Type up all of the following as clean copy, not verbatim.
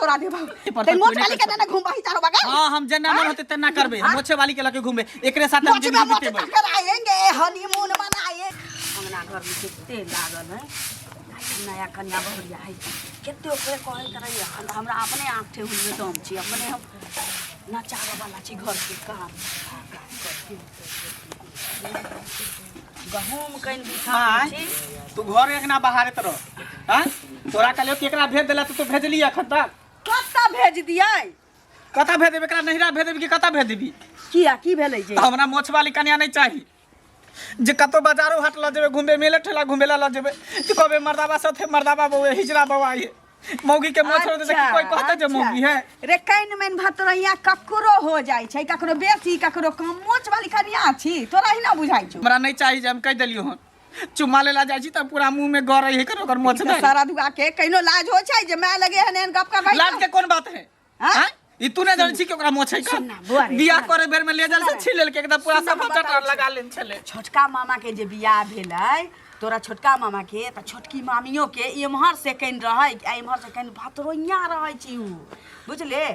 तोरा देबो ते मोच वाली के ना घुमबाही तारो बगा हां हम जेना मन होते तेना करबे मोछे वाली के लके घूमबे एकरे साथ हम जिंदगी बितेबे कराएंगे हनीमून मनाए हमरा घर में किते लागल है नया कन्या बहुरिया है केते ओकरे कहै करे हमरा अपने आंख हुए दम छी अपने हम नचावे वाला छी घर के काम गहूम कइन बिछा छी तू घर एक ना बाहर त रह हां तोरा कहलियो केकरा भेज देला तू भेजली अखन तक कत्ता भेज दियै कता भेज देबे एकरा नहिरा भेज देबी कि कता भेज देबी किया की भेलै जे हमरा मोछ वाली कन्या नहीं चाहिए जे कतो बाजारो हाट ल जेबे घुमे मेले ठेला घुमेला ल जेबे तू कहबे मर्दाबा साथे मर्दाबा बउए हिजरा बउआ ये मौगी के मोछ छोड़ दे कि कोई कहता जे मौगी है रे कैन में भतरैया ककरो हो जाय छै ककरो बेसी ककरो कम मोछ वाली कन्या छी तोरा ही ना बुझाइ छ हमरा नहीं चाहिए जे हम कह देलियो हन चुम्मा लेला जाइ छी त पूरा मुंह में गरै है कर ओकर मोछ नहीं सारा दुआ के कइनो लाज हो छै जे मैं लगे हन गप का भाई लाज के कोन बात है हां ई तू ने जान छी कि ओकरा मोछ है बियाह करे बेर में ले जल से छी लेल के एकदम पूरा सब चटर लगा लेन छले छोटका मामा के जे बियाह भेलै तोरा छोटका मामा के त छोटकी मामियो के इमहर से कइन रहै आ इमहर से कइन भतरोइया रहै छी उ बुझले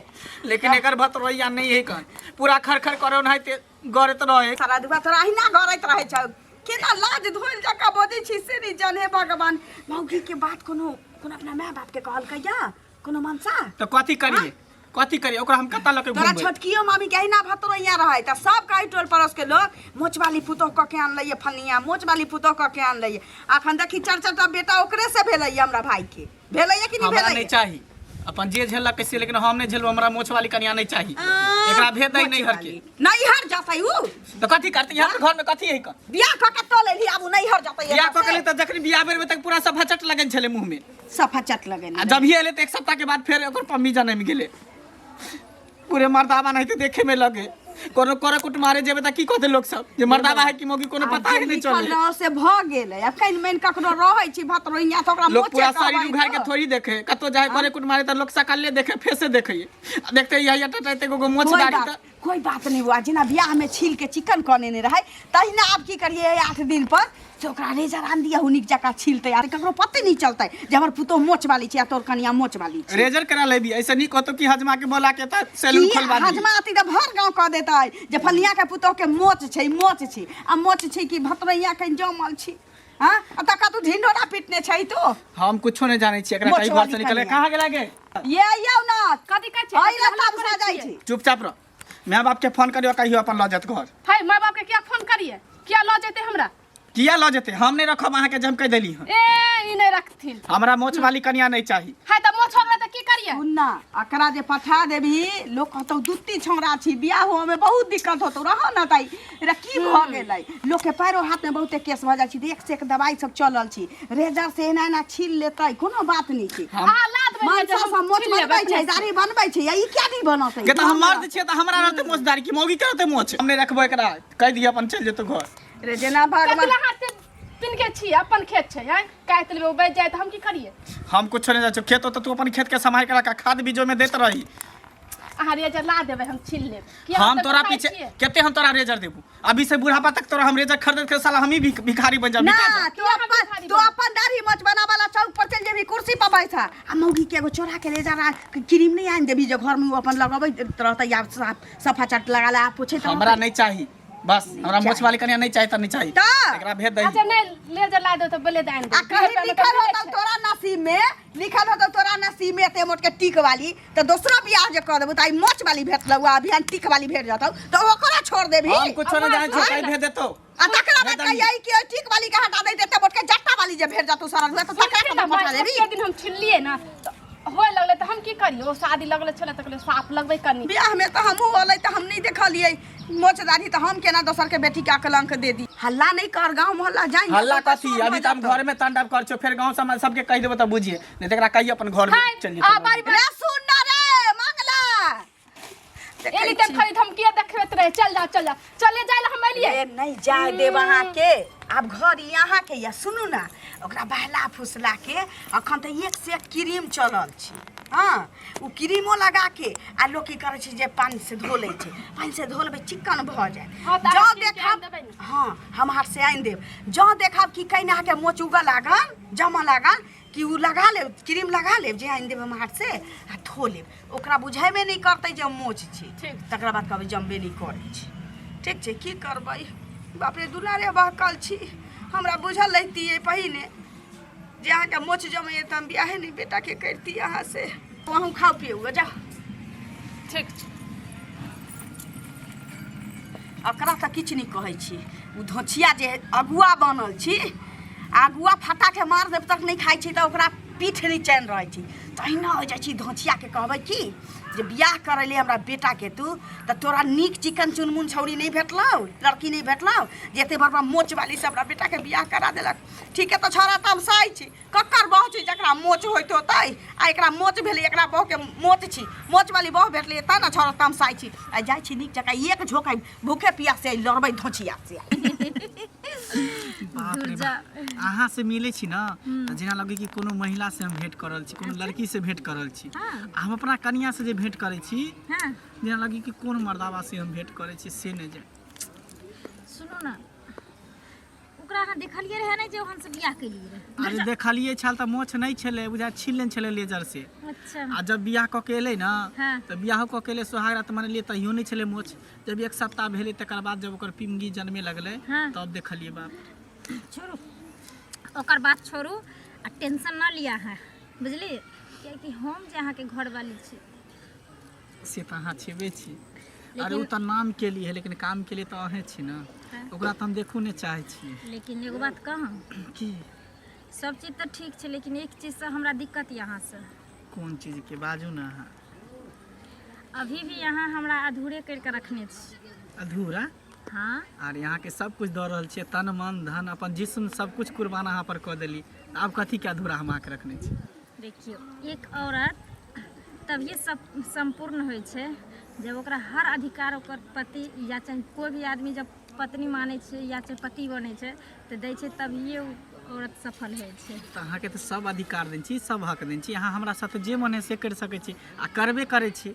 लेकिन एकर भतरोइया नहीं है कन पूरा खरखर करो नहीं ते गरत रहे सारा दुआ तोरा ही ना गरत रहै छ केना लाज धोल जका बजै छी से नहीं जाने भगवान मौगी के बात कोनो अपना माय बाप के कहल कहिया कोनो मनसा तो कथि करिए ओकरा हम कता लके तोरा छोटकियो मामी के ना भतरोइया रहै त सब काई टोल पड़ोस के लोग मोच वाली पुतो क के आन लइए फनिया मोच वाली पुतो क के आन लइए अखन देखी चर्चा बेटा ओकरे से भेलैए हमरा भाई के भेलैए कि नहीं भेलैए हमरा नहीं चाहिए अपन जे झेलला कैसे लेकिन हम नहीं झेलबो हमरा मोछ वाली कन्या नहीं चाहिए एकरा भेद नहीं हर के नहीं हर जातै उ तो कथि करते यहाँ घर में कथि है क बियाह क के तो लेली आबू नहीं हर जातै बियाह क के ले त जखनी बियाह बेर में तक पूरा सब फचट लगन छले मुंह में सब फचट लगन जब ही एले त एक सप्ताह के बाद फिर ओकर पम्मी जने में गेले पूरे मर्दाबा नहीं तो देखे में लगे कोनो कुट मारे जेबे त की कहते लोग सब जे मर्दाबा है कि मौगी कोनो पता ही नहीं चले से भ गेलै अब कइन मेन ककरो रहै छी भतरोइया त ओकरा लोग पूरा शरीर उघार के थोड़ी देखे कतो जाए करे कुट मारे त लोग सकले देखे फेसे देखे देखते यही टटते को मोछ दाढ़ी त कोई बात नहीं हुआ जिना बियाह में छील के चिकन कने ने रहै तहिना आप की करिए 8 दिन पर से ओकरा रेजर आन दिया हुनिक जका छीलते यार ककरो पते नहीं चलतै जे हमर पुतो मोछ वाली छै तोर कनिया मोछ वाली छै रेजर करा लेबी ऐसे नहीं कहतो कि हजमा के बोला के त सैलून खोलवा दी हजमा आती त भर गांव कह देतै जे फलिया के पुतो के मोछ छै आ मोछ छै कि भतरैया के जमल छी हां त का तू ढिंढोरा पिटने छै तो हम कुछो नहीं जानै छी एकरा कई बार से निकले कहां गेला गे ये आउ ना कथि कहै छै आइ लता बुझा जाइ छै चुपचाप रह माय बाप के फोन करियो कहियो अपन ल जात घर है माय बाप के क्या फोन करिए क्या ल जेते हमरा किया ल जेते हम नहीं रखब अहाँ के जम कह देली हन ए ई नहीं रखथिन हमरा मोछ वाली कन्या नहीं चाहिए है त मोछ हमरा त की करिए उन्ना अकरा जे पठा देबी लोग कहतौ दुत्ती छौरा छी बियाह हो में बहुत दिक्कत होतो रह न ताई रे की भ गेलै लोग के पैरो हाथ में बहुते केस भ जाइ छी एक से एक दवाई सब चलल छी रेजर से एना छील लेतै कोनो बात नहीं छै हालात में मन सब मोछ बनबै छै दाढ़ी बनबै छै ई क्या नहीं बनतै के त हम मर्द छियै त हमरा रहते मोछ दाढ़ी की मौगी के रहते मोछ हम नहीं रखबो एकरा कह दिए अपन चल जेतो घर रे जेना भगवान कतला हाथ पिन के छी अपन खेत छै हैं काट लेबे ओ बेच जाए त हम की करिए हम कुछ नहीं जाछो खेत तो तू अपन खेत के संभाल के रखा खाद बीजो में देत रही अहाँ रेजर ला देबे हम छील लेब हम तोरा पीछे केते हम तोरा रेजर देबू अभी से बुढ़ापा तक तोरा हम रेजर खरीद के साला हम ही भिखारी बन जाब ना तू अपन दाढ़ी मोछ बनावाला चौक पर चल जेबी कुर्सी पर बैठा आ मौगी के एगो चोरा के रेजर क्रीम नहीं आन देबी जो घर में अपन लगबै रहतै या सफा चट लगाला पूछे त हमरा नहीं चाहिए बस हमरा मोछ वाली कन्या नहीं चाहिए त नहीं चाहिए एकरा भेज दई अच्छा नहीं लेजर ला दो तो बोले दान दे कहीं लिखल होता तोरा नसीब में ते मोट के टिक वाली तो दूसरा बियाह जे कर देबो त आई मोछ वाली भेट लउआ अभियान टिक वाली भेट जातौ तो ओकरा छोड़ देबी हम कुछ नहीं जाने छै कहीं भेज देतो आ तकरा में कहियै कि टिक वाली के हटा दे देते मोट के जट्टा वाली जे भेट जातौ सारा हुए तो तकरा के हटा देबी एक दिन हम छिललिए ना होय लगले त हम की करियो ओ शादी लगले छले त साफ लगबे करनी बियाह में तो हमहू होलै त हम नहीं देखलिए मोछ दाढ़ी त हम केना दोसर के बेटी के कलंक दे दी हल्ला नहीं कर गांव मोहल्ला जाई हल्ला कथी अभी त हम घर में तांडव कर छो फिर गांव समाज सबके कह देबो त बुझिए नहीं त एकरा कहिए अपन घर में चल आ बारी रे सुन ना रे मंगला एली त खरीद हम किया देखबेत रहे चल जा चले जाय हम एलिए ए नहीं जाय देब अहाँ के अब घर यहाँ के या सुनू ना ओकरा बहला फुसला के अखन त एक से एक क्रीम चलल छी हाँ उ क्रीमो लगा के आ लोग की करे छै जे पानी से धो लै छै पानी से धो लेबै चिक्कन भऽ जाय हाँ, तऽ जँ अहाँ कीन के देखब आनि देबै ने। हाँ हम हाथ से आनि देब जँ देखब कि कहीं अहाँके मोच उगऽ लागल जमऽ लागल कि उ लगा लेब क्रीम लगा लेब जे आनि देब हम हाथ से आ धो लेब ओकरा बुझेबे नहि करतै जे मोच छै ठीक। तकरा बाद कहबै जमबे नहि करै छै ठीक छै की करबै बाप रे दुलारे बहकल छी हमरा बुझल रहितियै पहिने जे अहाँके मोच जमैए तऽ हम बियाहे नहि बेटाके करिती अहाँ से अहूँ खाओ पियौ जाओ ठीक छै। एकरा तऽ किछु नहि कहै छी ओ धोचिया जे अगुआ बनल छी अगुआ फटाके मार देब तक नहि खाइ छी तऽ ओकरा पीठ नहि चैन रहै छी तहिना हो जाइ छी धोचियाके कहबै कि जे बियाह करैले हमरा बेटाके तू तऽ तोरा नीक चिकन चुनमुन छौरी नहीं भेटलौ लड़की नहीं भेटलौ जे एते बड़का मोच वाली से हमरा बेटाके बियाह करा देलक ठीक है तो छोरा तमसाइ छी कक्कर बह छी जकरा मोच होइत होतै आ एकरा मोच भेलै एकरा बह के मोच छी मोच वाली बह भेटलै त न छोरा तमसाइ छी आ जाइ छी नीक जकाँ एक झोका भूखे पियास से लड़बै धोचिया से बाप रे बाप अहाँ से मिले छी ना त जेना लगे कि कोनो महिला से हम भेंट करल छी कोनो लड़की से भेंट करल छी हम अपना कन्या से जे भेंट करे छी जेना लगे कि कोन मर्दावा से हम भेंट करे छी से नहीं जाए सुनो ना ओकरा अहाँ देखलिए रहे नहीं जे ओहन से बियाह केलिए रहे अरे देखलिए छल त मोछ नहीं छले बुझा छीन लेन छले लेजर से अच्छा आ जब बियाह क के एले ना हाँ। त बियाह क के एले सोहागरात मनलिए तहियो नहीं छले मोछ जब एक सप्ताह भेले तकर बाद जब ओकर पिंगी जन्मे लगले हाँ। तब देखलिए बाप छोड़ू ओकर बात छोड़ू आ टेंशन ना लिया है बुझली कियाकि हम जे अहाँ के घर वाली छी से त अहाँ छेबे छी अरे उ त नाम के लिए है लेकिन काम के लिए तो अहे छी ना हाँ। ओकरा त हम देखू ने चाहे छी लेकिन एगो बात कहूँ की सब चीज तो ठीक छै लेकिन एक चीज से हमरा दिक्कत यहाँ से कोन चीज के बाजू ना अहाँ अभी भी यहाँ हमरा अधूरे करके रखने छी अधूरा हाँ और यहाँ के सब कुछ दऽ रहल छियै तन मन धन अपन जिस्म सब कुछ कुर्बान अहाँ पर कऽ देली आब कथी के अधूरा हम अहाँके रखने छी देखियो एक औरत तभिए सब संपूर्ण होइ छै जब ओकरा हर अधिकार ओकर पति या चाहे कोई भी आदमी जब पत्नी माने छै या चाहे पति बने छै तऽ दै छै तभिए उ औरत सफल होइ छै तऽ अहाँके तऽ सब अधिकार देन छी सब हक देन छी अहाँ हमरा साथ जे मन है से कर सकै छी आ करबे करै छी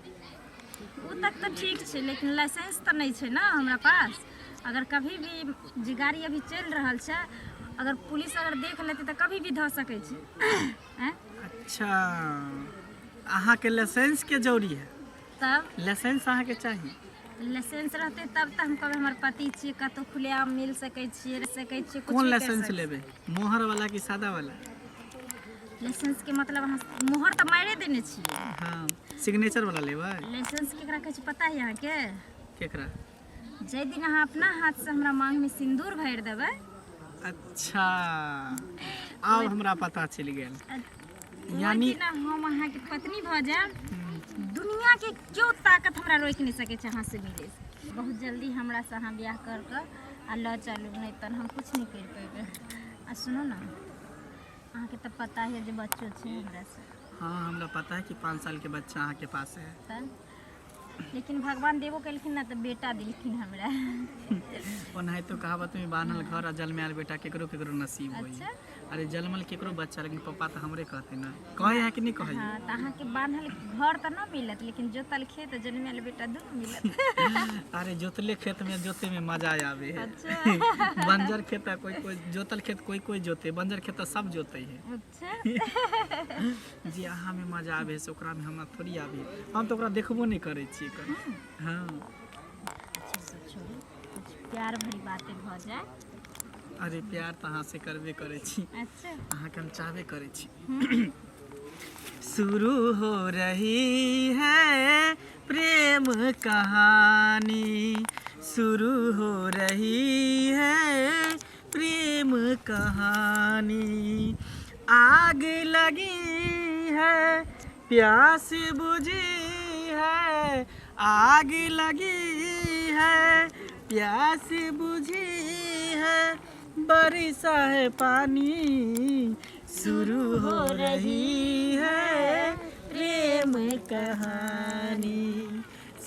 वो तक तो ठीक छै लेकिन लाइसेंस तो नहीं छै ना हमरा पास अगर कभी भी जे गाड़ी अभी चल रहल छै अगर पुलिस अगर देख लेते तो कभी भी धऽ सकै छै अच्छा अहाँके लाइसेंस के जरूरी है तब लाइसेंस अहाँके चाहिए लाइसेंस रहते तब तो हम कहबै हमर पति छियै कतौ खुलेआम मिल सकै छियै रह सकै छियै कुछ कौन भी कर लाइसेंस सकै लेबे मोहर वाला कि सादा वाला छियै। लाइसेंस के मतलब अहाँ मोहर तो मारे देने छियै हाँ सिग्नेचर वाला लेबै लाइसेंस केकरा कहै छै पता है यहाँ के केकरा जै दिन अहाँ अपना हाथ से हमरा मांग में सिंदूर भरि देबै अच्छा आब हमरा पता चल गेल यानी यानी ना हम अहाँ के पत्नी भऽ जाएब दुनिया के क्यों ताकत हमरा रोक नहीं सके छै अहाँ से मिले से। बहुत जल्दी हमरा से अहाँ ब्याह कर कर आ ल चलू नहीं तो हम कुछ नहीं कर पेबे आ सुनो ना अहाँ के तो पता है जे बच्चो छै हमरा से हाँ हमरा पता है कि 5 साल के बच्चा अहाँ के पास है तब लेकिन भगवान देवो केलखिन ना तो बेटा दिलखिन हमरा ओनाहि तो कहावत में बान्हल घर आ जल में आयल बेटा केकरो केकरो नसीब होई अच्छा अरे जलमल केकरो बच्चा लेकिन पापा तो हमरे कहते ना कहे है कि नहीं कहे हाँ तो अहाँ के बांधल घर तो ना मिलत लेकिन जोतल खेत जन्मेल बेटा दुनू मिलत अरे जोतले खेत में जोते में मजा आवे है अच्छा बंजर खेत है कोई कोई जोतल खेत कोई कोई जोते बंजर खेत सब जोते है अच्छा जी अहाँ में मजा आवे से ओकरा में हमरा थोड़ी आवे हम तो ओकरा देखबो नहीं करे छी हाँ अच्छा सब छोड़ू कुछ प्यार भरी बातें भ जाए अरे प्यार तो अहाँ से करबे करे छी अच्छा अहाँ के हम चाहबे करे छी शुरू हो रही है प्रेम कहानी शुरू हो रही है प्रेम कहानी आग लगी है प्यास बुझी है आग लगी है प्यास बुझी है बरसा है पानी शुरू हो रही है प्रेम कहानी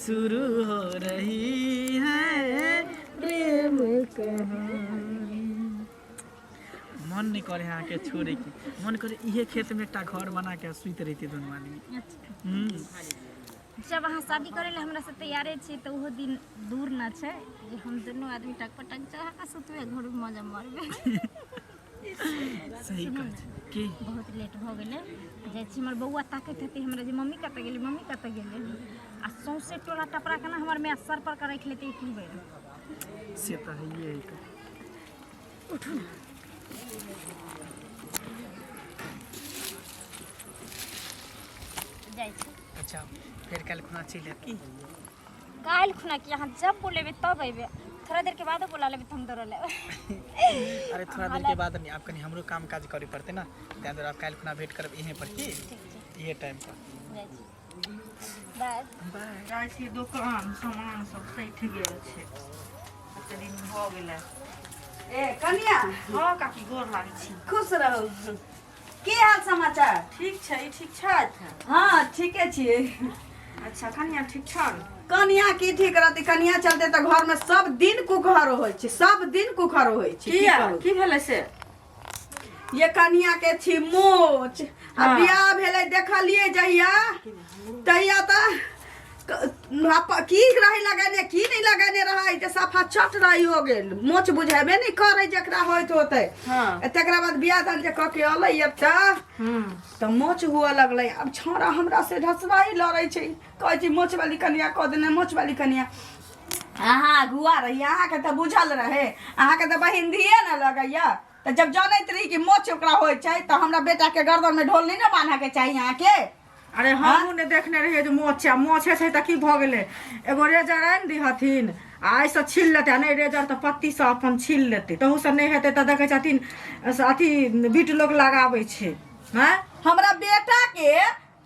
शुरू हो रही है प्रेम कहानी मन नहीं करे यहाँ के छोड़े की, मन करे इहे खेत में एकटा घर बना के सुत रहती दोनों आदमी। जब अहाँ शादी करे ला हमरा से तैयारे छी तो वो दिन दूर न छे जे हम दोनों आदमी टक पटक चाह का सुतवे घर में मजा मारबे। सही कह की बहुत लेट भ गेले जाय छी हमर बौआ ताकत हेती हमरा जे मम्मी कत गेली मम्मी कत गेली आ सौसे टोला टपरा के ना हमर में सर पर कर रख लेते की बेर से तो है ये उठू जाय छी। अच्छा फिर कल खुना चले की काल खुना कि यहाँ जब बोलेबे तब अइबे, थोड़ा देर के बाद बोला लेबे हम दौड़ ले। अरे थोड़ा देर के बाद नहीं, आप कहीं हमरो काम काज करे पड़ते ना, त्या आप कल खुना भेंट करब यहीं पर की ये टाइम पर। Bye bye. जाइ छी दुकान सामान सब सैठ गेल छै, कते दिन भ गेलै। ए कन्या, हाँ काकी गोर लागै छी। खुश रहू। की हाल समाचार? ठीक छै, ठीक छथि? हाँ ठीके छियै। अच्छा कनिया ठीक छन? कनिया की ठीक रहती, कनिया चलते तो घर में सब दिन कुखर होइ छै, सब दिन कुखर होइ छै। किया करू? की भेलै से? ये कनिया के छी मोच, आ हाँ। बियाह भेलै देखलिए जहिया तहिया त की रही लगेने की नहीं लगेने रहे जे सफा चट रही हो गेल, मोच बुझेबे नहीं करे जकरा होइत होते। हाँ। तकरा बाद बियाह दान जे क के अलै अब त मोच हुआ लगलै। अब छोरा हमरा से ढसवाई लड़ै छै, कहै छी मोच वाली कनिया क देने, मोच वाली कनिया। अहाँ गुआ रही, अहाँ के त बुझल रहे, अहाँ के त बहिन दिए न लगैया। त जब जानैत रही कि मोच ओकरा होइ छै त हमरा बेटा के गर्दन में ढोल नहीं न बांधा के चाहिए अहाँ के। अरे हमहूँ ने देखने रहिए जे मोछे छै त की भ गेलै, एगो रेजर आनि दिहथिन आ ऐसे छील लेते, नहीं रेजर तो पत्ती से अपन छील लेते, तहू से नहीं हेते त देखे छथिन अथी बीट लोग लगाबै छै। हैं हमरा बेटा के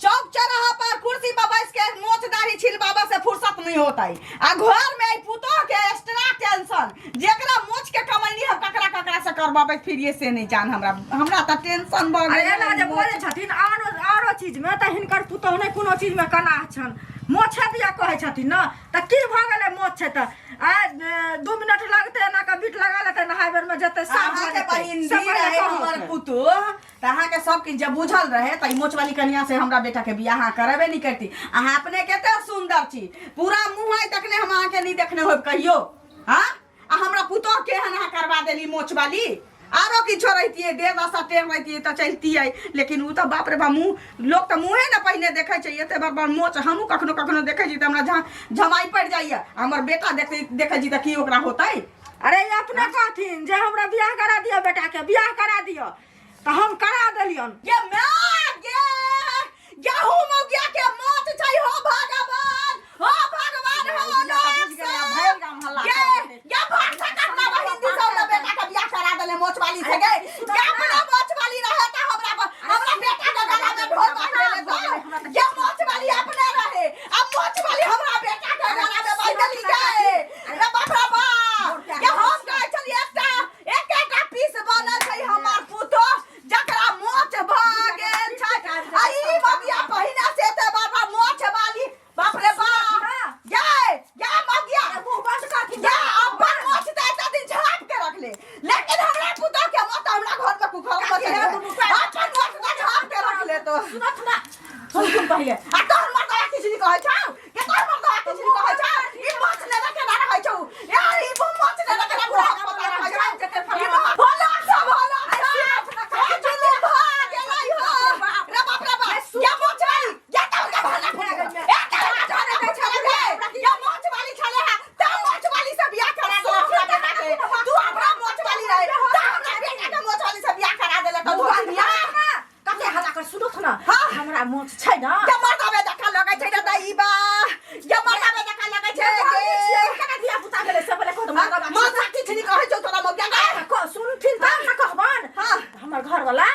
चौक चौराहा पर कुर्सी पर बैठ के मोछ दाढ़ी छिलवाबा से फुर्सत नहीं होता है, आ घर में आई पुतो के एक्स्ट्रा टेंशन, जेकरा मोछ के कमैनी हम ककरा ककरा से करवाबे फिर ये से नहीं जान। हमरा त टेंशन भ अरे गेल। एना जे बोले छथिन आरो चीज में त हिनकर पुतौह नहीं कोनो चीज में कना छन, मोछे दिया कहै छथिन न त की भ गेलै मोछ छै त आ 2 मिनट लगते एना के बीट लगा लेते, नहाय बेर में जते साफ अहाँ भ के बहिन जेतै दी रहे हमर पुतो त अहाँ के सब किछ जब बुझल रहे त मोछ वाली कन्या से हमरा बेटा के बियाह करबे नहीं करती। अहाँ अपने केते सुंदर छी, पूरा मुंह आई तकने हम अहाँ के नहीं देखने होब कहियो। हां आ हमरा पुतो के अहाँ करवा देली मोछ वाली, आरो किछो रहतिए दे दसा टेम रहतिए त चलती आई, लेकिन उ त बाप रे बा मुंह लोग त मुंहे न पहिने देखै छै, एते बार बार मोछ हमहु कखनो कखनो देखै छी त हमरा झमाई पड़ जाइए। हमर बेटा देखै छी त की ओकरा होतै। अरे ये अपने कहथिन जे हमरा बियाह करा दियो, बेटा के बियाह करा दियो तो हम करा देलियन। ये मां गेहूं मौगिया के मौत छै हो भगवान, हो भगवान हो नाथ ये भाग सकत ना बहिन दी सब ना बेटा के बियाह करा देले मोछ वाली से गए। ये अपना मोछ वाली रहे त हमरा बेटा के गला में ढोल बांध देले तो ये मोछ वाली अपने रहे, अब मोछ वाली हमरा बेटा के गला में बांध देली गए। रे बाप रे बाप ये हम कहै छलिए एकटा पीस बनल छै हमर पुतो जकरा मोछ भ गेल छै। आई मगिया पहिने से ते बाबा मोछ वाली बाप रे बाप ये मगिया मुंह बंद कर के ये अपन मोछ ते एते दिन झाप के रख ले, लेकिन हमरा पुतो के मोछ हमरा घर में कुखर मत है, अपन मोछ ते झाप के रख ले। तो सुनत ना सुन पहले आ तोहर मर्दा किछ नहीं कहै छौ के तोहर मर्दा किछ नहीं कहै छौ, ई मोछ ने रखे ना रहै छौ यार, ई मोछ ने रखे ना बुढ़ा पता रहै छौ जते फला भला सब भला ए चले भाग गेलै हो। रे बाप रे बाप ये मोछ वाली ये तो के भला भला ए के जाने दे छले ये मोछ वाली छले है त मोछ वाली से बियाह करा दे हमरा बेटा के, तू हमरा मोछ वाली रहे त हमरा बेटा के मोछ वाली से बियाह करा देले त तू बियाह कते हल्ला कर सुनो ना, हाँ। हमरा मोछ छै ना ये मर्दा में देखा लगै छै रे दैबा, ये मर्दा में देखा लगै छै केना दिया पुता गेलै से पहिले कह दो मर्दा किछ नहीं कहै छौ तोरा मौगिया गे। को सुनथिन त ना कहबन। हाँ। हमर घर वाला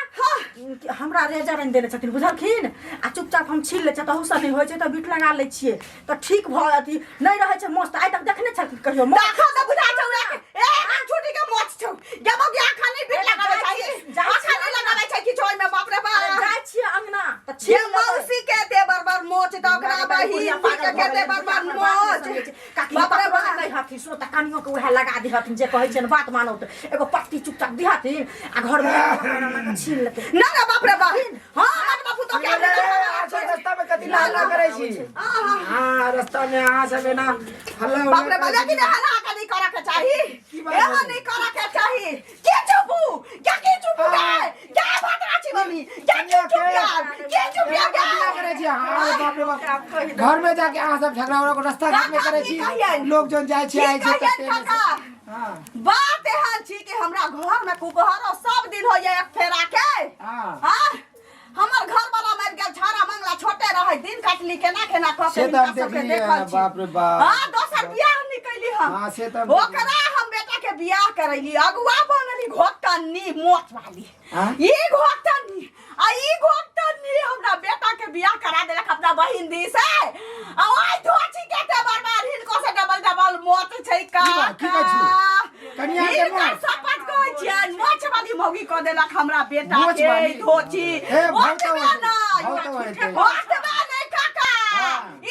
हमरा रेजर आनि देने छथिन बुझलखिन, आ चुपचाप हम छील ले छ तहू से नहीं होय छै त बीट लगा ले छियै त ठीक भ अथी नहीं रहै छै मोछ। त आइ तक देखने छथिन कहियो मोछ देखा त बुझा छौ रे ए छुटी के मोछ छौ ये मौगिया खाली बीट लगाबै छै, खाली लगाबै छै किछ ओइ में बाप रे बाप। जाय छियै अंगना त ये छील मौसी के देवर बर मोछ मोच त ओकरा बही के केते बर्बाद मोच बाप रे बाप नहीं हथी सुनो त कानियो के उहे लगा दी हथिन जे कहै छै बात मानौ त एगो पट्टी चुपचाप दी हथिन आ घर में छीन लेते ना ना बाप रे बाप हां अपना पुतो के रास्ता में कथी ना करे छी हां रास्ता में आ सबे ना हल्ला बाप रे बाप लेकिन हल्ला का नहीं करा के चाही एहो नहीं करा के चाही के चुपू क्या के चुपू क्या बात राची मम्मी क्या चुप यार के चुप यार करे छी हां बाप रे बाप घर में जाके आ सब झगड़ा वाला को रास्ता घाट में करे छी लोग जोन जाय छै आइ छै कते हां बात एहन छी कि हमरा घर में कुकहर सब दिन हो जाए एक फेरा के हां हमर घर वाला मर गेल छारा मंगला छोटे रहे दिन काटली केना केना क के सबके देखल छी बाप रे बाप हां दोसर बियाह निकली हम हां से त ओकरा हम बेटा के बियाह करैली अगुआ बनली घोटनी मोच वाली हां ई घोटनी हमरा बेटा के बियाह करा देलक अपना बहिन दी से आ ओइ धोची के ते बर्बाद हिनको से डबल मोच छै का की कहै छी कनिया के मोच सपत कहै छियन मोच वाली मौगी क देलक हमरा बेटा मोच के वाली? धोची हे मोच भौतो नहीं काका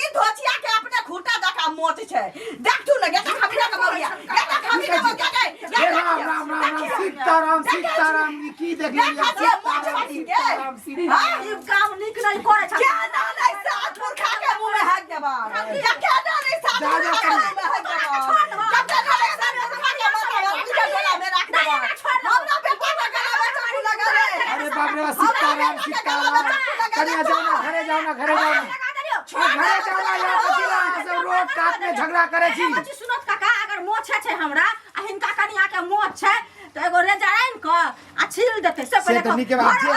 ई धोचिया के अपने खूटा दका मोच छै देख तू न गेटा खबिरा के मौगिया गेटा खबिरा के मौगिया हे राम राम राम सीताराम की देख लिया सीताराम ई काम निक नहीं करे छ क्या ना नहीं साथ मूर्खा के मुंह में हाथ देबा क्या ना नहीं साथ मूर्खा के मुंह में हाथ देबा क्या ना नहीं साथ मूर्खा के मुंह में गला में रख देबा हमरा बेटा के गला में चाकू लगा रे अरे बाप रे सीताराम कनिया जाओ ना घरे जाओ ना घरे जाओ ना यार कथिला सब रोड काट में झगड़ा करे छी सुनत काका अगर मोछ छै हमरा आ हिनका कनिया के मोछ छै तो एगो रेजाइन क आ छील देते से पहले से के बात छै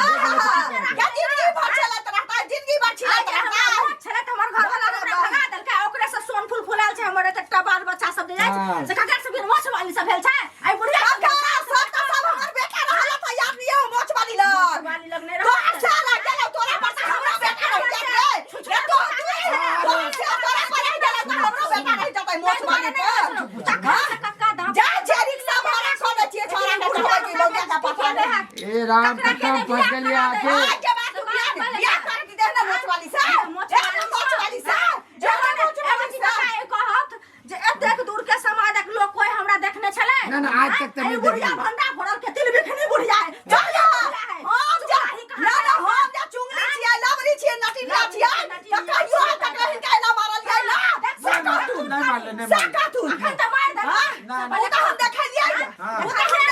क्या जिंदगी भर चलत रहता है जिंदगी भर छिलत रहता है छले त हमर घर वाला हमरा भगा देलकै ओकरे से सोन फूल फुलाल छै हमर एकटा बाल बच्चा सब दे जाइ छै से काका सब मोछ वाली सब भेल छै आई बुढ़िया सब हमर बेटा रहल त याद नहीं हो मोच वाली लग नहीं तो साला गेलो तोरा पर से हमरा बेटा रह गेल रे तो तोरा पर रह गेल त हमरो बेटा रह जतै मोच वाली पर काका दाम जा जे रिक्शा भाड़ा खोले छिए छोरा के बुढ़वा की लोग का पता नहीं ए राम कथम फंस गेलिए आके के बात तू बियाह कर दी देना मोच वाली से मोच वाली से जो मोच वाली से कहत जे एतेक दूर के समाजक लोग कोई हमरा देखने छले ना ना आज तक त नहीं बुढ़िया देखली भंडा फोड़ल के तिल बिखनी बुढ़िया है चल जा हम जा ना ना हम जा चुंगली छिए लवरी छिए नटिया छिए त कहियो त कहि कैला मारल जाय ना ना तू नहीं मार ले नहीं सका तू त मार दे वो तो हम देखलिए वो तो हम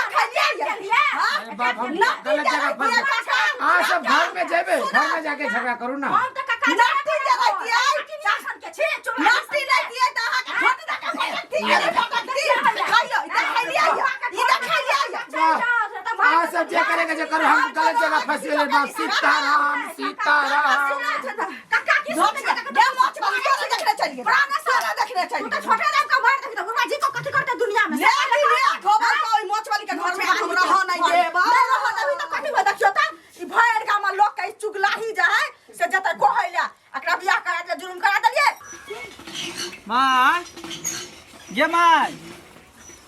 देखलिए अरे बाप हम गलत जगह फंस आ सब घर में जेबे घर में जाके झगड़ा करू ना हम त काका नाटी जरा दिया शासन के छे चुला नाटी नहीं दिया त हां खट द के पटकती अरे पटकती खाइयो इधर खाइयो आ सब जे करेगा जो करो हम गलत जगह फंस गेले बाप सीताराम काका की सोच दे मोच वाली तो देखने चलिए पुराना सारा देखने चलिए छोटे नाम का मार देखी तो गुरुजी को कथि करते दुनिया में ले गोबर का ओई मोच वाली के घर में हम रह नहीं देबा रह नहीं तो कथि में देखियो त ई भयर गाम में लोग के चुगलाही जा है से जत कहैला एकरा बियाह करा दे जुलुम करा देलिए माय गे माय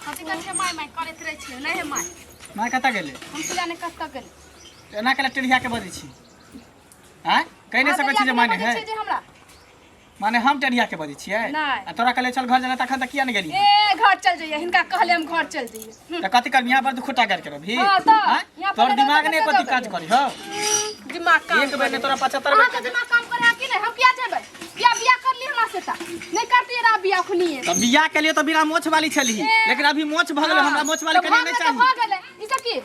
कथी करके माय करैत रहै छियै नहीं है माय माय कतऽ गेलै हम तो जाने कत गेल एना केला टेढ़िया के बजै छी हैं कहि नहीं सकै छी जे माने है जे हमरा माने हम टेढ़िया के बजै छियै नहीं। आ तोरा कहले चल घर जाना तखन त किया नहीं गेली ए घर चल जाइए हिनका कहले हम घर चल जाइए त कथि कर यहाँ पर तू खुटा करके रही हाँ, तो हैं? यहाँ पर तोर दिमाग रहते नहीं तो कथि तो काज करी हो दिमाग काम एक बेर ने तोरा 75 अहाँ बेर के दिमाग काम करे कि नहीं हम किया जेबै बियाह कर ली हमरा से नहीं करती रहा बियाह खुनिए त बियाह के लिए तो बिना मोछ वाली छली लेकिन अभी मोछ भ गेलै हमरा मोछ वाली कन्या नहीं चाहिए भ गेलै ई सब की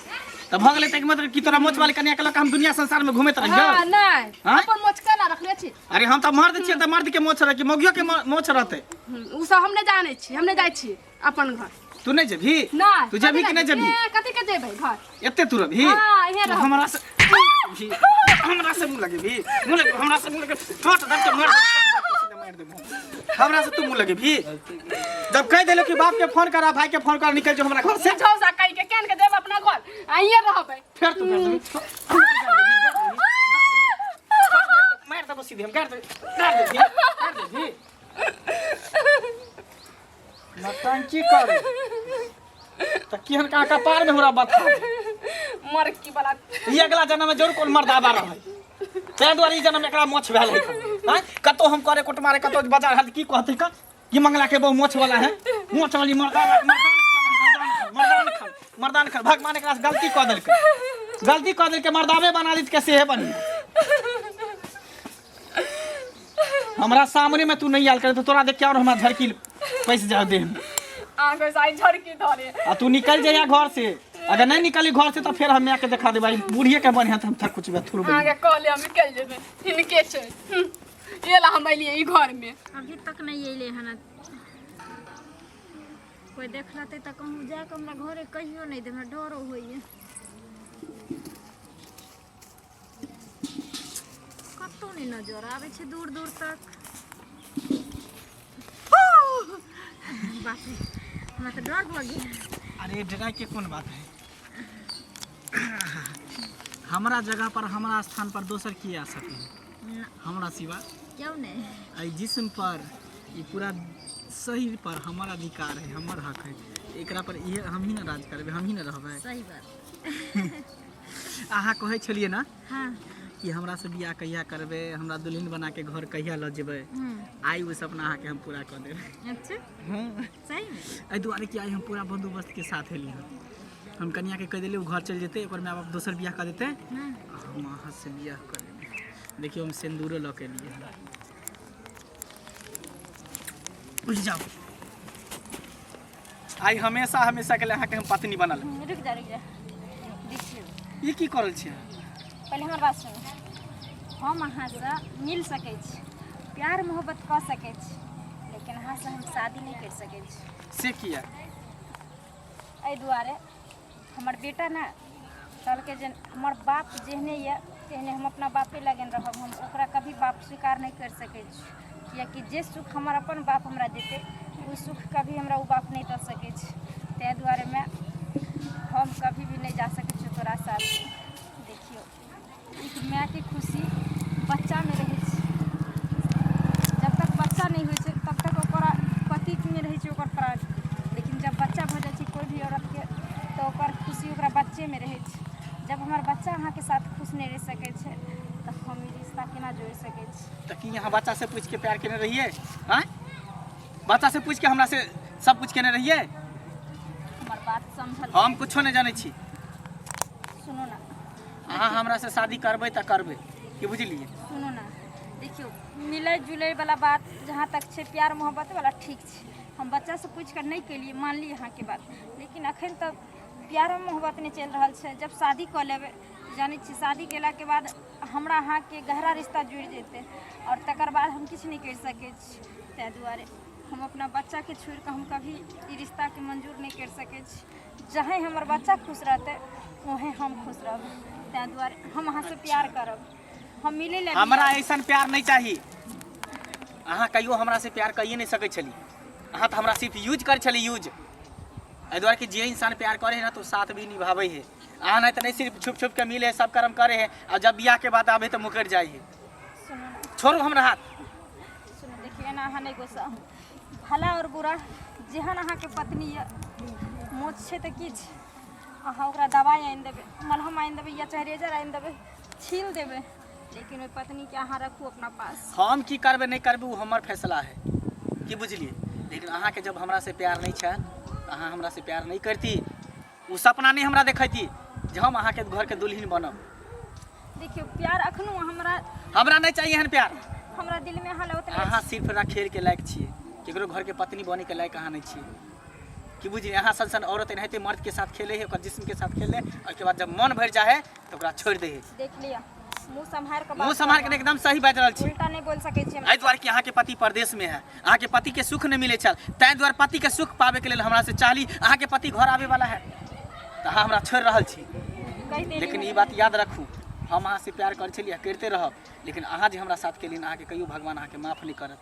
त भ गेलै त मतलब कि तोरा मोछ वाली कन्या के लक हम दुनिया संसार में घुमैत रहियो हां नहीं हाँ? अपन मोच केना रखले छी अरे हम त मर्द छियै त मर्द के मोछ रह कि मौगियो के मोछ रहते उ सब हम नहीं जाने छी हम नहीं जाय छी अपन घर तू नहीं जेबी नहीं तू जेबी कि नहीं जेबी कथि के जेबै घर एते तू रही हां इहे रह हमरा से मुंह लगे भी हमरा से मुंह लगे छोट दब के मार दे हमरा से तू मुंह लगे भी जब कह देलो कि बाप के फोन करा भाई के फोन कर निकल जो हमरा घर से झौसा कहि के केन के देब अपना घर आइए रहबै फिर तू मार दे सीधे हम कर दे नटंकी कर त केहन का कपार में हमरा बता मर की बला ये अगला जन्म में जरूर कोन मर्द आबा रहे तै द्वारे जन्म एकरा मोछ भेल है हां कतो हम करे कोट मारे कतो बाजार हाथ की कहते का कि मंगला के बहु मोछ वाला है मोछ वाली मर्दान खा भगवान एकरा गलती क देल के मर्दावे बना दी कैसे है बनी हमरा सामने में तू नहीं आल करे तो तोरा देख के और हमरा झड़की पैसे जा दे आगे साई झड़की धरे आ तू निकल जाइया घर से अगर नहीं निकली घर से तो फिर हम आके दिखा दे भाई बूढ़िए के बन है तो हम तक कुछ थोड़ो आगे कहले हम निकल जेबे इनके छै ये ला हम अइलिए ई घर में अभी तक नहीं अइले हन कोई देखलते त कहूँ जाके हमरा घरे कहियो नहीं दे हमरा डरो होइए कतौ नहीं नजर आवे छै दूर दूर तक बाप रे हमरा तो डर भऽ गेल अरे डरा के कौन बात है हमारा जगह पर हमारा स्थान पर दोसर की आ सके हमरा सिवा क्यों नहीं आई जिस्म पर ये पूरा शरीर पर हमारा अधिकार है हमर हक है एकरा पर ये हम ही ना राज करबे हम ही ना रहबे सही बात अहाँ कहै छलिए ना हाँ कि हमरा से बियाह कहिया करबे हमरा दुल्हन बना के घर कहिया ल जेबे आई वो सपना अहाँ के हम पूरा कर देबे अच्छा हां सही में आई दुआरे कि आई हम पूरा बंदोबस्त के साथ एली हम कन्या के कह देले वो घर चल जेते एक बार में आप दोसर बियाह कर देते हम अहाँ से बियाह कर लेबे देखियो हम सिंदूरो ल के लिए उठ जाओ आई हमेशा के लिए अहाँ के हम पत्नी बनल रुक जा देखियो ये की करल छी पहले हमार बात सुनो हम अहाँ से मिल सकै छी प्यार मोहब्बत कऽ सकै छी लेकिन अहाँ से हम शादी नहीं कर सकै छी से किया एहि दुआरे हमर बेटा ना कहलकै जे हमर बाप जेहने ये तेहने हम अपना बापे लगन रहब हम ओकरा कभी बाप स्वीकार नहीं कर सकै छी कियाकि जे सुख हमर अपन बाप हमरा देते वो सुख कभी हमरा वो बाप नहीं दऽ सकै छी ताहि दुआरे में हम कभी भी नहीं जा सकै छी तोरा साथ देखियो एक माय के खुशी बच्चा में रहे छै जब तक बच्चा नहीं होइ छै तब तक ओकरा पति में रहे छै ओकर प्राण लेकिन जब बच्चा भऽ जाइ छै कोई भी औरत के तो ओकर खुशी ओकरा बच्चे में रहे छै जब हमार बच्चा अहाँ के साथ खुश नहीं रह सकै छै तो हम ई रिश्ता केना जोड़ सकै छी तो कि यहाँ बच्चा से पूछ के प्यार केने रहिए हैं बच्चा से पूछ के हमरा से सब कुछ केने रहिए हमार बात समझल हम कुछो नहीं जाने छी सुनो ना अहाँ हमरा से शादी करबै त करबै की बुझलिए सुनो ना देखियो मिलै जुलै वाला बात जहाँ तक छै प्यार मोहब्बत वाला ठीक छै हम बच्चा से पूछ कर नहीं केलिए मान ली यहाँ के बात लेकिन अखन तक प्यार मोहब्बत नहीं चल रहा है जब शादी कर लेबै जाने छी शादी केला के बाद हमरा अहाँ के गहरा रिश्ता जुड़ जेते और तकर बाद हम किछ नहीं कर सकै छी ताहि दुआरे हम अपना बच्चा के छोड़ के हम कभी ई रिश्ता के मंजूर नहीं कर सकै छी जहाँ हमर बच्चा खुश रहते वहीं हम खुश रहब ताहि दुआरे हम अहाँ से प्यार करब हम मिले ले हमरा ऐसा प्यार नहीं चाहिए अहाँ कहियो हमरा से प्यार कहिए नहीं सकै छली अहाँ तो हमरा सिर्फ यूज कर छली यूज एहि दुआरे कि जे इंसान प्यार करे है ना तो साथ भी निभावे है अहाँ नहीं तो नहीं सिर्फ छुप छुप के मिले सब कर्म करे है और जब बियाह के बाद आवे तो मुकर जाए है सुनो ना छोड़ो हमरा हाथ सुनो देखिए ना अहाँ नहीं गोसा भला और बुरा जेहन अहाँ के पत्नी ये मोच छै तऽ की छै अहाँ ओकरा दवाई आनि देबै मलहम आनि देबै या चाहे रेजर आनि देबै छील देबै लेकिन ओहि पत्नी के अहाँ रखू अपना पास हम की करबे नहीं करबे वो हमर फैसला है की बुझलिए लेकिन अहाँ के जब हमरा से प्यार नहीं छै अहाँ हमरा से प्यार नहीं करती वो सपना नहीं हमरा देखती जे हम अहाँ के घर के दुल्हन बनब देखियो प्यार अखनो हमरा नहीं चाहिए हन प्यार हमरा दिल में अहाँ लौट अहाँ सिर्फ खेल के लायक छिए केकरो घर के पत्नी बने के लायक अहाँ नहीं छिए कि बुझलिए अहाँ सन औरत एनाहिते मर्द के साथ खेले है ओकर जिस्म के साथ खेले और के बाद जब मन भर जाए तो ओकरा छोड़ दे है देख लिया मुंह संभाल के मुंह संभाल के एकदम सही बात रहल छी उल्टा नहीं बोल सकै छी एहि दुआरे कि अहाँ के पति परदेश में है अहाँ के पति के सुख नहीं मिले छल ताहि दुआरे पति के सुख पावे के लेल हमरा से चाहली अहाँ के पति घर आवे वाला है तो अहाँ हमरा छोड़ रहल छी लेकिन ई बात याद रखू हम अहाँ से प्यार कर छलिए करते रहब लेकिन अहाँ जे हमरा साथ केलिन अहाँ के कहियो भगवान अहाँ के माफ नहीं करत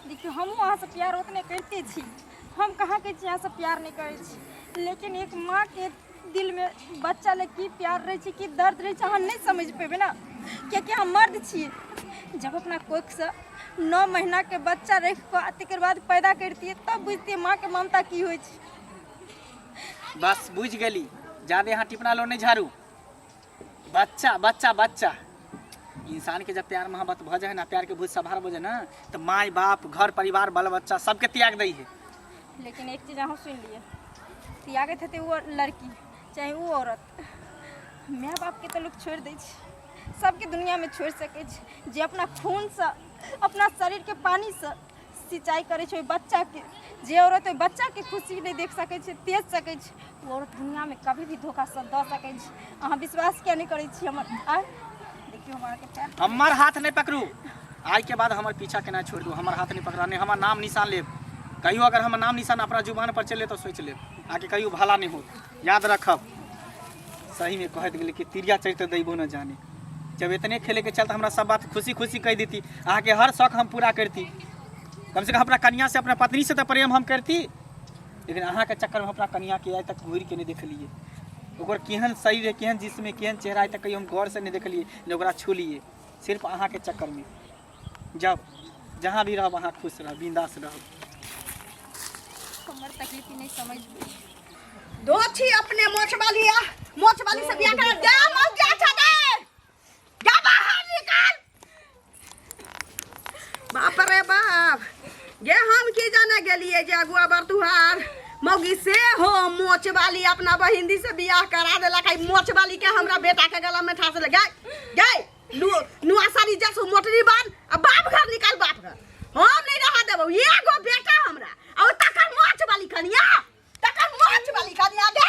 देखियो हम अहाँ से प्यार उतने करते छी हम कहाँ के छी अहाँ से प्यार नहीं करै छी लेकिन एक माँ के दिल में बच्चा ले की प्यार रहे छै की दर्द रहे छै अहाँ नहीं समझ पेबे ना कियाकि हम मर्द छियै जब अपना कोख से 9 महीना के बच्चा रख के तकर बाद पैदा करतियै तब बुझतियै माँ के ममता की होइ छै बस बुझ गेली ज्यादा यहाँ टिपना लो नहीं झाड़ू बच्चा बच्चा बच्चा इंसान के जब प्यार मोहब्बत भ जाए ना, प्यार के भूत सवार हो जाए ना, तो माँ बाप घर परिवार बाल बच्चा सबके त्याग दी है। लेकिन एक चीज़ अहाँ सुन लिए, त्यागत हेतै वो लड़की चाहे वो औरत, माय बाप के तो लोग छोड़ दै छै, सबके दुनिया में छोड़ सकै छै। जे अपना खून से अपना शरीर के पानी से सिंचाई करे छै बच्चा के, जे औरत ओहि बच्चा के खुशी नहीं देख सकै छै, तेज सकै छै, वो औरत दुनिया में कभी भी धोखा से दऽ सकै छै। अहाँ विश्वास किया नहीं करै छी हमर? आय देखियो हमरा के प्यार, हमार हाथ नहीं पकड़ू, आज के बाद हमारे पीछा के ना छोड़ दू, हमार हाथ नहीं पकड़ा, नहीं हमार नाम निशान ले। कहियो अगर हम नाम निशान अपना जुबान पर चले तो सोच ले, आके कहियो भला नहीं हो। याद रखब, सही में कहत गेल कि तिरिया चरित्र दैबो न जाने। जब इतने खेले के चलते हमरा सब बात खुशी खुशी कह देती, आके हर शौक हम पूरा करती, कम से कम अपना कन्या से अपना पत्नी से तो प्रेम हम करती। लेकिन अहाँ के चक्कर में अपना कन्या के आज तक घूर के नहीं देख लिए, ओकर केहन शरीर है, केहन जिसम, केहन चेहरा है, तक कहीं हम गौर से नहीं देख लिए, जो ओकरा छू लिए, सिर्फ अहाँ के चक्कर में। जब जहाँ भी रह वहाँ खुश रह, बिंदास रह। हमर तकलीफ नहीं समझ दो छी अपने मोच वाली से बियाह कर जा, मौज जा छने जा, बाहर निकाल। बाप रे बाप, ये हम की जाने गेलिए जे अगुआ बरतुहार मौगी से हो मोच वाली अपना बहिंदी से बियाह करा देला। कई मोच वाली के हमरा बेटा के गला में ठास ले गए नुआ सारी जसो मोटरी बान, अब बाप घर निकाल, बाप घर हम नहीं रहा देबो। एगो बेटा हमरा और तकर मोच वाली कनिया, तकर मोच वाली कनिया दे।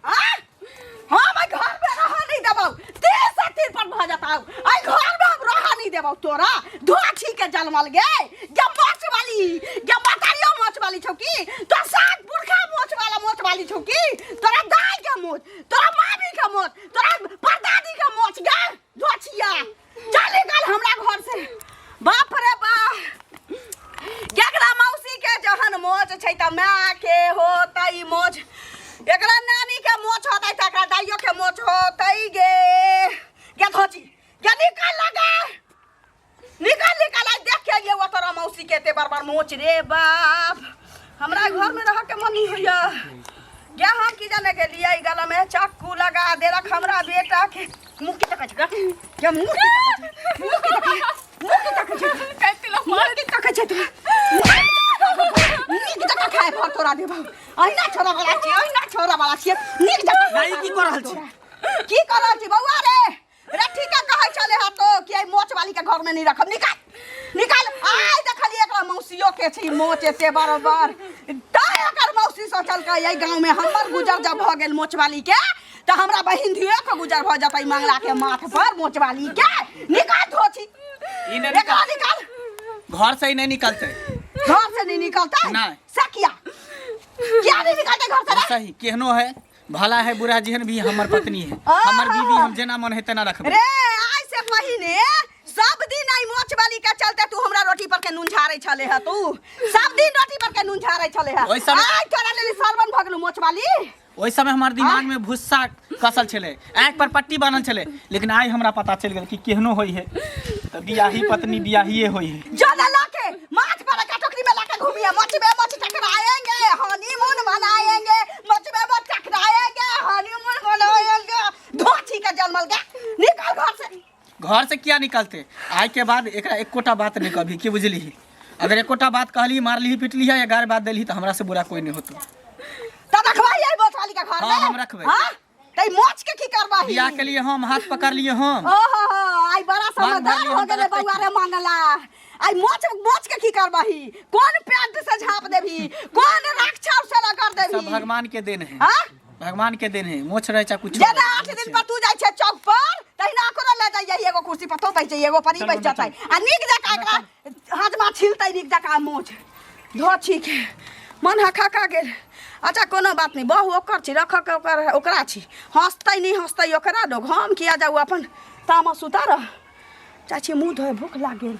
हां हम घर में रह नहीं देबो, तेज से तीर पर भ जाता, आई घर में हम रह नहीं देबो। तोरा धोछी के जन्मल गे गे मोच वाली, गे बताइयो मोच वाली छौकी, तो सात पुरखा मोच वाली छौकी, तोरा दाई के मोच, तोरा मामी के मोच, तोरा परदादी के मोच गे धोछिया। चल निकल हमरा घर से, बाप रे बाप। एकरा मौसी के जहन मोच छै त माँ के होतै मोच, एकरा नानी के मोच होतै त एकरा दाइयो के मोच होतै गे गे धोची गे निकल लगे, निकल आई देख के ये तोरा मौसी के ते बार मोच रे बाप। हमरा घर में रह के मन नहीं होइया गे, हम की जाने के लिए गला में चाकू लगा दे रख हमरा बेटा के। मुंह की तक छै क्या, मुंह की तक छै, मुंह की तक छै, कहती लो मार की तक छै, तू नीक जका खाए भर तोरा देबो। अहिना छोरा वाला छियै नीक जका नहीं की कर रहल छी, की कर रहल छी बौआ रे? रे ठीक कहै चले हा तो कि आई मोच वाली के घर में नहीं रखब, निकाल निकाल। आइ देखलिए एकरा मौसियो के छी मोच एते बराबर, त एकर मौसी सोचल के एई गांव में हमर गुजर जब भ गेल मोच वाली के, तो हमरा बहिन धियो के गुजर भ जतै मंगला के माथ पर मोच वाली के। निकाल धोची, ई नहीं एकरा निकाल, घर से ही नहीं निकलते, घर से नहीं निकलता नहीं। सकिया क्या नहीं निकलते घर से रे? सही केहनो है, भला है बुरा जेहन भी हमर पत्नी है, हमर बीवी हम जेना मन है तेना रखबे। रे आज से पहिने सब दिन आई मोच वाली के चलते तू हमरा रोटी पर के नून झाड़े छले है, तू सब दिन रोटी पर के नून झाड़े छले है। ओइ समय आज तोरा लेली सरवन भगलू मोच वाली। ओइ समय हमार दिमाग में भुस्सा कसल छले, आँख पर पट्टी बांधल छले, लेकिन आई हमरा पता चल गेल कि केहनो होई है तो बियाही पत्नी बियाहीए होई है। जला लाके माछ पर का टोकरी में लाके घूमिए, मोच में मोच टकराएंगे, हनीमून मनाएंगे, मोच में मोच टकराएंगे, हनीमून मनाएंगे। धोची के जन्मल गे, निकल घर से। घर से क्या निकलते? आज के बाद एकरा एकोटा बात नहीं कभी, की बुझली? अगर एकोटा बात कहली, मारली पिटली है या गार बात देली तो हमरा से बुरा कोई नहीं होतो। त रखवाई आई मोच वाली के घर में? हाँ, हम रखबै। हां तई मोच के की करबाही? बियाह के लिए हम हाथ पकड़ लिए हम। ओहो आई बड़ा समझदार हो गेले बउआ रे मंगला। आई मोच के की करबाही? कौन पेंट से झाप देबी, कौन रक्षा से कर देबी? सब भगवान के देन है, हां भगवान के देन है। मोछ रहे चा कुछ ज्यादा 8 दिन पर तू जाय छे चौक पर, तहिना कोनो ले जाय एगो कुर्सी पर तो बैठ जाय, एगो पर ही बैठ जातै आ नीक जका एकरा हाजमा छिलतै नीक जका मोच धोछी के मन हका गेल। अच्छा कोनो बात नहीं, बहु ओकर छी रख के ओकरा छी, हंसतै नहीं हंसतै ओकरा लोग, हम किया जाऊ अपन तामस उतार। चाची मुंह धोए भूख लाग गेल।